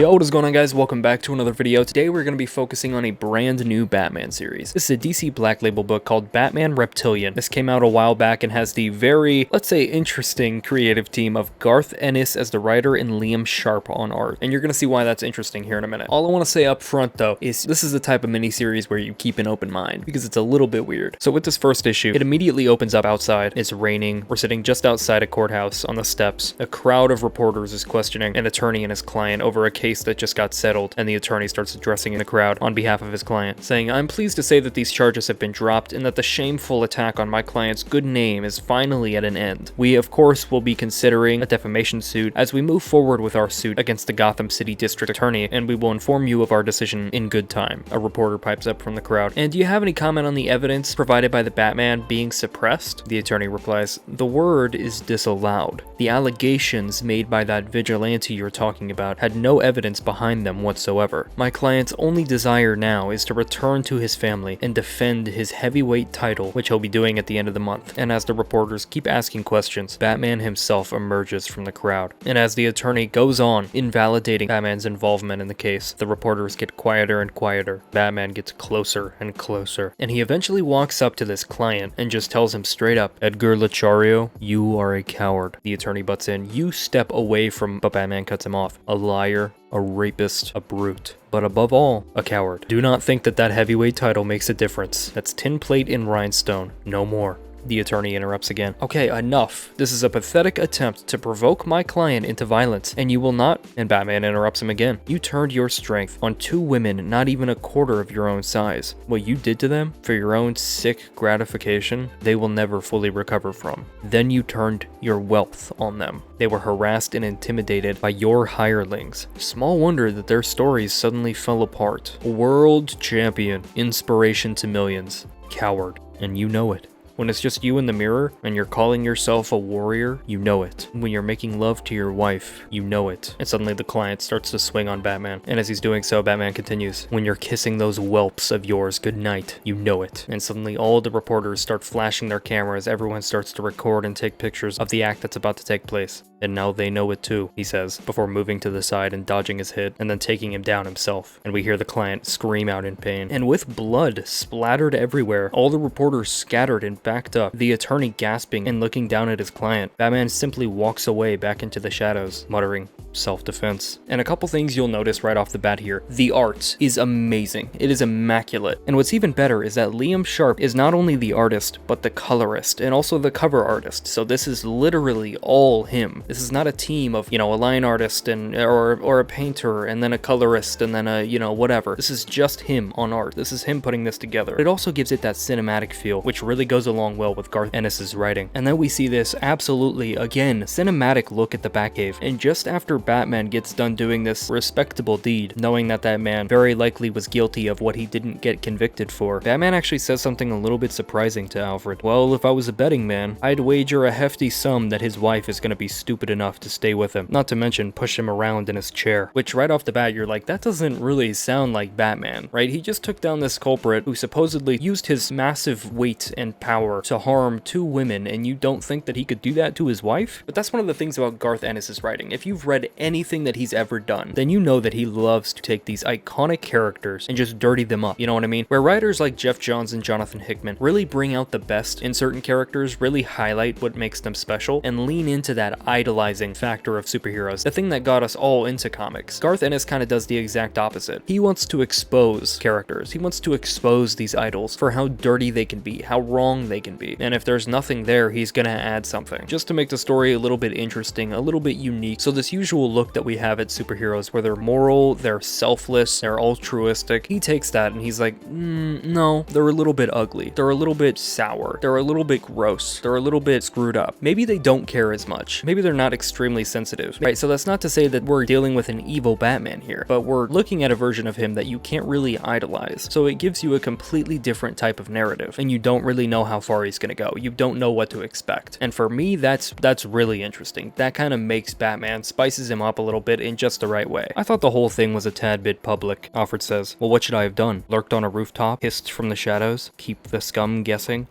Yo, what is going on, guys? Welcome back to another video. Today we're going to be focusing on a brand new Batman series. This is a DC Black Label book called Batman Reptilian. This came out a while back and has the very, let's say, interesting creative team of Garth Ennis as the writer and Liam Sharp on art. And you're going to see why that's interesting here in a minute. All I want to say up front, though, is this is the type of miniseries where you keep an open mind because it's a little bit weird. So with this first issue, it immediately opens up outside. It's raining. We're sitting just outside a courthouse on the steps. A crowd of reporters is questioning an attorney and his client over a case that just got settled, and the attorney starts addressing the crowd on behalf of his client, saying, "I'm pleased to say that these charges have been dropped and that the shameful attack on my client's good name is finally at an end. We, of course, will be considering a defamation suit as we move forward with our suit against the Gotham City District Attorney, and we will inform you of our decision in good time." A reporter pipes up from the crowd, "And do you have any comment on the evidence provided by the Batman being suppressed?" The attorney replies, "The word is disallowed. The allegations made by that vigilante you're talking about had no evidence behind them whatsoever. My client's only desire now is to return to his family and defend his heavyweight title, which he'll be doing at the end of the month." And as the reporters keep asking questions, Batman himself emerges from the crowd. And as the attorney goes on invalidating Batman's involvement in the case, the reporters get quieter and quieter. Batman gets closer and closer, and he eventually walks up to this client and just tells him straight up, "Edgar Lachario, you are a coward." The attorney butts in, "You step away from," but Batman cuts him off. "A liar, a rapist, a brute, but above all, a coward. Do not think that that heavyweight title makes a difference. That's tin plate in rhinestone, no more." The attorney interrupts again. "Okay, enough. This is a pathetic attempt to provoke my client into violence, and you will not..." And Batman interrupts him again. "You turned your strength on two women not even a quarter of your own size. What you did to them, for your own sick gratification, they will never fully recover from. Then you turned your wealth on them. They were harassed and intimidated by your hirelings. Small wonder that their stories suddenly fell apart. World champion, inspiration to millions, coward, and you know it. When it's just you in the mirror and you're calling yourself a warrior, you know it. When you're making love to your wife, you know it." And suddenly the client starts to swing on Batman. And as he's doing so, Batman continues, "When you're kissing those whelps of yours goodnight, you know it." And suddenly all the reporters start flashing their cameras. Everyone starts to record and take pictures of the act that's about to take place. "And now they know it too," he says, before moving to the side and dodging his hit, and then taking him down himself. And we hear the client scream out in pain. And with blood splattered everywhere, all the reporters scattered and backed up, the attorney gasping and looking down at his client, Batman simply walks away back into the shadows, muttering, "Self-defense." And a couple things you'll notice right off the bat here. The art is amazing. It is immaculate. And what's even better is that Liam Sharp is not only the artist, but the colorist, and also the cover artist. So this is literally all him. This is not a team of, a line artist and or a painter and then a colorist and then a, whatever. This is just him on art. This is him putting this together. It also gives it that cinematic feel, which really goes along well with Garth Ennis' writing. And then we see this absolutely, again, cinematic look at the Batcave. And just after Batman gets done doing this respectable deed, knowing that that man very likely was guilty of what he didn't get convicted for, Batman actually says something a little bit surprising to Alfred. "Well, if I was a betting man, I'd wager a hefty sum that his wife is gonna be stupid enough to stay with him, not to mention push him around in his chair." Which right off the bat, you're like, that doesn't really sound like Batman, right? He just took down this culprit who supposedly used his massive weight and power to harm two women, and you don't think that he could do that to his wife? But that's one of the things about Garth Ennis' writing. If you've read anything that he's ever done, then you know that he loves to take these iconic characters and just dirty them up, you know what I mean? Where writers like Jeff Johns and Jonathan Hickman really bring out the best in certain characters, really highlight what makes them special, and lean into that idolizing factor of superheroes, the thing that got us all into comics. Garth Ennis kind of does the exact opposite. He wants to expose characters. He wants to expose these idols for how dirty they can be, how wrong they can be. And if there's nothing there, he's gonna add something, just to make the story a little bit interesting, a little bit unique. So this usual look that we have at superheroes, where they're moral, they're selfless, they're altruistic, he takes that and he's like, no, they're a little bit ugly. They're a little bit sour. They're a little bit gross. They're a little bit screwed up. Maybe they don't care as much. Maybe they're not extremely sensitive. Right, so that's not to say that we're dealing with an evil Batman here, but we're looking at a version of him that you can't really idolize. So it gives you a completely different type of narrative, and you don't really know how far he's gonna go. You don't know what to expect. And for me, that's really interesting. That kind of makes Batman, spices him up a little bit in just the right way. "I thought the whole thing was a tad bit public," Alfred says. "Well, what should I have done? Lurked on a rooftop? Hissed from the shadows? Keep the scum guessing?"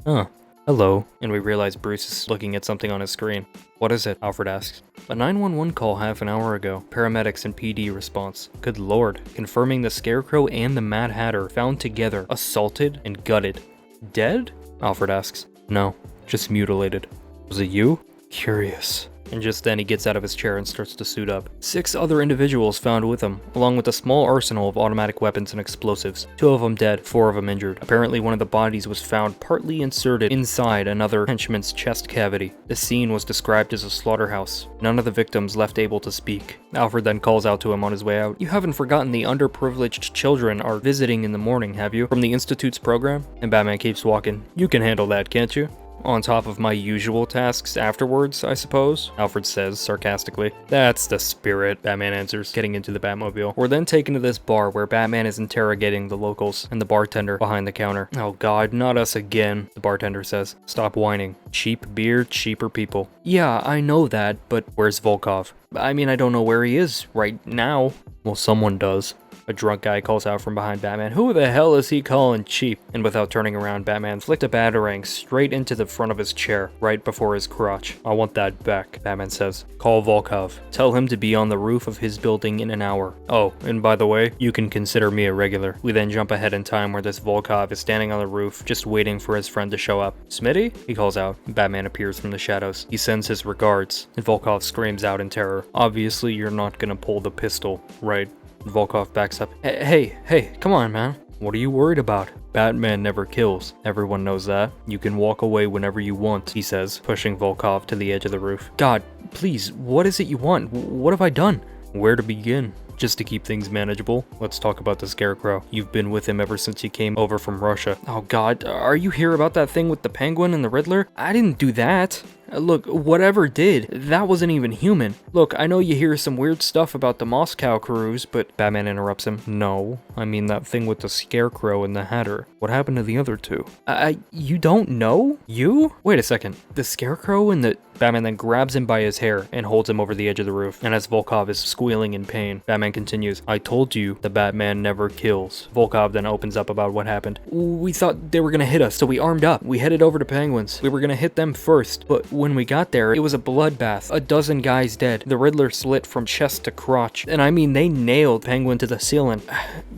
"Huh. Hello." And we realize Bruce is looking at something on his screen. What is it? Alfred asks. A 911 call half an hour ago. Paramedics and PD response. Good lord. Confirming the Scarecrow and the Mad Hatter found together, assaulted and gutted. Dead? Alfred asks. No, just mutilated. Was it you? Curious. And just then he gets out of his chair and starts to suit up. 6 other individuals found with him, along with a small arsenal of automatic weapons and explosives. 2 of them dead, 4 of them injured. Apparently one of the bodies was found partly inserted inside another henchman's chest cavity. The scene was described as a slaughterhouse. None of the victims left able to speak. Alfred then calls out to him on his way out. You haven't forgotten the underprivileged children are visiting in the morning, have you? From the Institute's program? And Batman keeps walking. You can handle that, can't you? On top of my usual tasks afterwards, I suppose, Alfred says sarcastically. That's the spirit, Batman answers, getting into the Batmobile. We're then taken to this bar where Batman is interrogating the locals and the bartender behind the counter. Oh god, not us again, the bartender says. Stop whining. Cheap beer, cheaper people. Yeah, I know that, but where's Volkov? I mean, I don't know where he is right now. Well, someone does. A drunk guy calls out from behind Batman. Who the hell is he calling cheap? And without turning around, Batman flicked a batarang straight into the front of his chair, right before his crotch. I want that back, Batman says. Call Volkov. Tell him to be on the roof of his building in an hour. Oh, and by the way, you can consider me a regular. We then jump ahead in time where this Volkov is standing on the roof, just waiting for his friend to show up. Smitty? He calls out. Batman appears from the shadows. He sends his regards, and Volkov screams out in terror. Obviously, you're not gonna pull the pistol, right? Volkov backs up. Hey, come on, man. What are you worried about? Batman never kills. Everyone knows that. You can walk away whenever you want, he says, pushing Volkov to the edge of the roof. God, please, what is it you want? What have I done? Where to begin? Just to keep things manageable, let's talk about the Scarecrow. You've been with him ever since he came over from Russia. Oh god, are you here about that thing with the Penguin and the Riddler? I didn't do that. Look, whatever did, that wasn't even human. Look, I know you hear some weird stuff about the Moscow cruise, but Batman interrupts him. No, I mean that thing with the Scarecrow and the Hatter. What happened to the other 2? You don't know? You? Wait a second. The Scarecrow and the... Batman then grabs him by his hair and holds him over the edge of the roof. And as Volkov is squealing in pain, Batman continues, I told you the Batman never kills. Volkov then opens up about what happened. We thought they were gonna hit us, so we armed up. We headed over to Penguins. We were gonna hit them first, but when we got there, it was a bloodbath. A dozen guys dead. The Riddler slit from chest to crotch. And I mean, they nailed Penguin to the ceiling.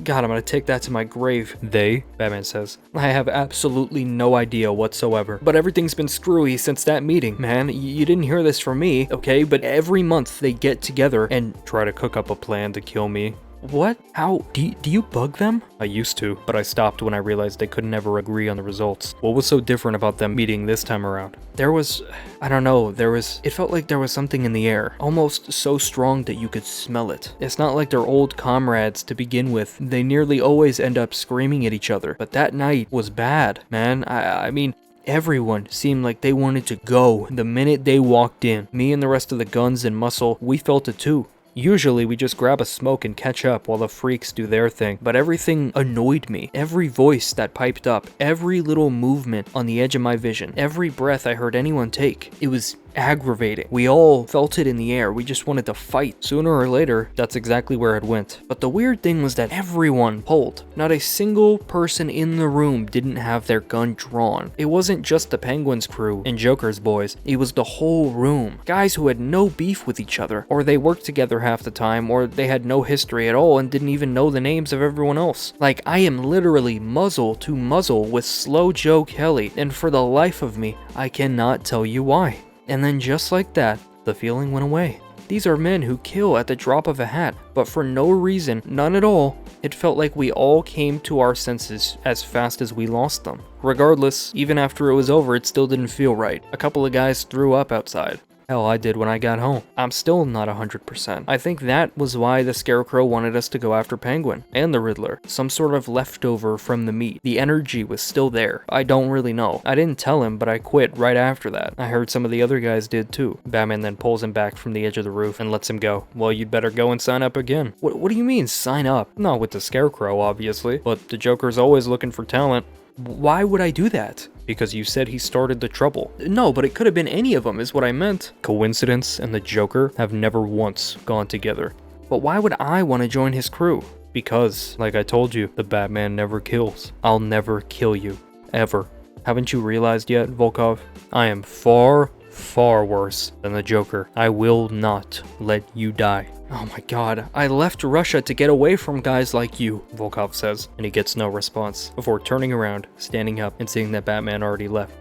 God, I'm gonna take that to my grave. They? Batman says. I have absolutely no idea whatsoever. But everything's been screwy since that meeting, man. You didn't hear this from me, okay? But every month they get together and try to cook up a plan to kill me. What? How? Do you bug them? I used to, but I stopped when I realized they could never agree on the results. What was so different about them meeting this time around? I don't know, it felt like there was something in the air. Almost so strong that you could smell it. It's not like they're old comrades to begin with. They nearly always end up screaming at each other. But that night was bad, man. I mean, everyone seemed like they wanted to go the minute they walked in. Me and the rest of the guns and muscle, we felt it too. Usually we just grab a smoke and catch up while the freaks do their thing, but everything annoyed me. Every voice that piped up, every little movement on the edge of my vision, every breath I heard anyone take, it was aggravating. We all felt it in the air. We just wanted to fight. Sooner or later, that's exactly where it went. But the weird thing was that everyone pulled. Not a single person in the room didn't have their gun drawn. It wasn't just the Penguin's crew and Joker's boys. It was the whole room. Guys who had no beef with each other, or they worked together half the time, or they had no history at all and didn't even know the names of everyone else. Like, I am literally muzzle to muzzle with Slow Joe Kelly, and for the life of me, I cannot tell you why. And then just like that, the feeling went away. These are men who kill at the drop of a hat, but for no reason, none at all, it felt like we all came to our senses as fast as we lost them. Regardless, even after it was over, it still didn't feel right. A couple of guys threw up outside. Hell, I did when I got home. I'm still not 100%. I think that was why the Scarecrow wanted us to go after Penguin and the Riddler. Some sort of leftover from the meat. The energy was still there. I don't really know. I didn't tell him, but I quit right after that. I heard some of the other guys did too. Batman then pulls him back from the edge of the roof and lets him go. Well, you'd better go and sign up again. What do you mean, sign up? Not with the Scarecrow, obviously, but the Joker's always looking for talent. Why would I do that? Because you said he started the trouble. No, but it could have been any of them is what I meant. Coincidence and the Joker have never once gone together. But why would I want to join his crew? Because, like I told you, the Batman never kills. I'll never kill you. Ever. Haven't you realized yet, Volkov? I am far, far worse than the Joker. I will not let you die. Oh my god, I left Russia to get away from guys like you, Volkov says, and he gets no response, before turning around, standing up, and seeing that Batman already left.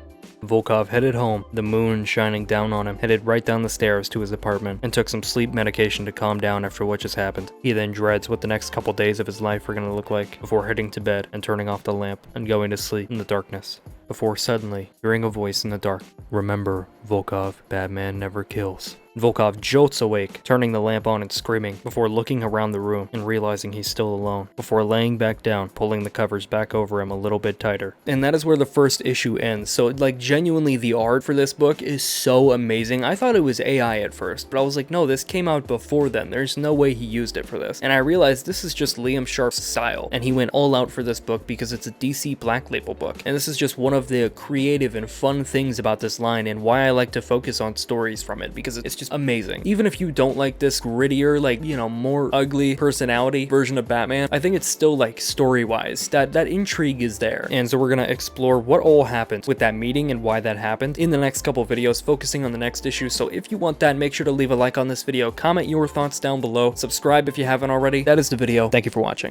Volkov headed home, the moon shining down on him, headed right down the stairs to his apartment, and took some sleep medication to calm down after what just happened. He then dreads what the next couple days of his life are gonna look like, before heading to bed and turning off the lamp and going to sleep in the darkness. Before suddenly hearing a voice in the dark. Remember, Volkov, Batman never kills. Volkov jolts awake, turning the lamp on and screaming, before looking around the room and realizing he's still alone, before laying back down, pulling the covers back over him a little bit tighter. And that is where the first issue ends. So like genuinely the art for this book is so amazing. I thought it was AI at first, but I was like, no, this came out before then. There's no way he used it for this. And I realized this is just Liam Sharp's style, and he went all out for this book because it's a DC Black Label book. And this is just one of the creative and fun things about this line and why I like to focus on stories from it, because it's just amazing. Even if you don't like this grittier, like, you know, more ugly personality version of Batman, I think it's still like story-wise, that intrigue is there. And so we're gonna explore what all happened with that meeting and why that happened in the next couple videos, focusing on the next issue. So if you want that, make sure to leave a like on this video, comment your thoughts down below, subscribe if you haven't already. That is the video. Thank you for watching.